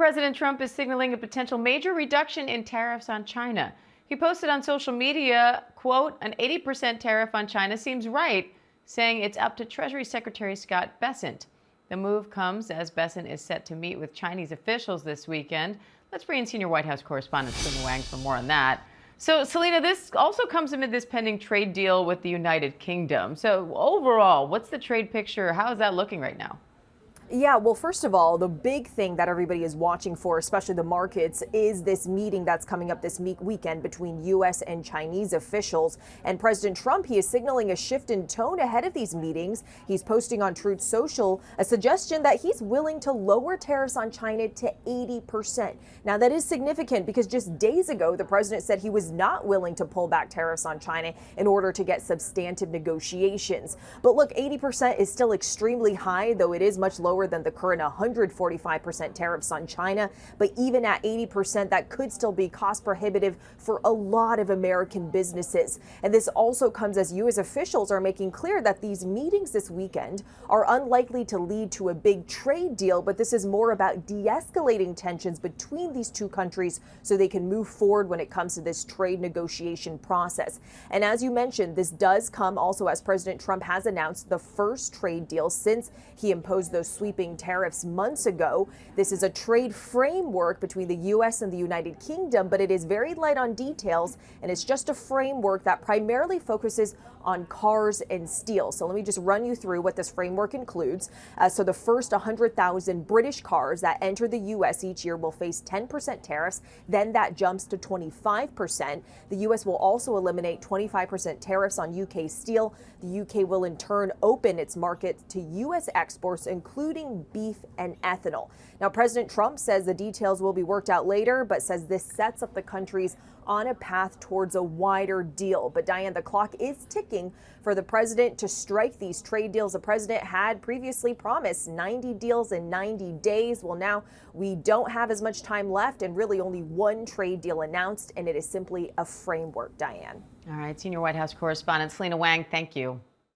President Trump is signaling a potential major reduction in tariffs on China. He posted on social media, quote, "An 80% tariff on China seems right," saying it's up to Treasury Secretary Scott Bessent. The move comes as Bessent is set to meet with Chinese officials this weekend. Let's bring in senior White House correspondent Selena Wang for more on that. So, Selena, this also comes amid this pending trade deal with the United Kingdom. So, overall, what's the trade picture? How is that looking right now? Yeah, well, first of all, the big thing that everybody is watching for, especially the markets, is this meeting that's coming up this weekend between U.S. and Chinese officials. And President Trump, he is signaling a shift in tone ahead of these meetings. He's posting on Truth Social a suggestion that he's willing to lower tariffs on China to 80%. Now, that is significant because just days ago, the president said he was not willing to pull back tariffs on China in order to get substantive negotiations. But look, 80% is still extremely high, though it is much lower than the current 145% tariffs on China. But even at 80%, that could still be cost prohibitive for a lot of American businesses. And this also comes as U.S. officials are making clear that these meetings this weekend are unlikely to lead to a big trade deal, but this is more about de-escalating tensions between these two countries so they can move forward when it comes to this trade negotiation process. And as you mentioned, this does come also as President Trump has announced the first trade deal since he imposed those sweeping tariffs months ago. This is a trade framework between the U.S. and the United Kingdom, but it is very light on details, and it's just a framework that primarily focuses on cars and steel. So let me just run you through what this framework includes. So the first 100,000 British cars that enter the U.S. each year will face 10% tariffs. Then that jumps to 25%. The U.S. will also eliminate 25% tariffs on U.K. steel. The U.K. will in turn open its market to U.S. exports, including beef and ethanol. Now, President Trump says the details will be worked out later, but says this sets up the countries on a path towards a wider deal. But Diane, the clock is ticking for the president to strike these trade deals. The president had previously promised 90 deals in 90 days. Well, now we don't have as much time left and really only one trade deal announced, and it is simply a framework, Diane. All right, senior White House correspondent Selena Wang, thank you.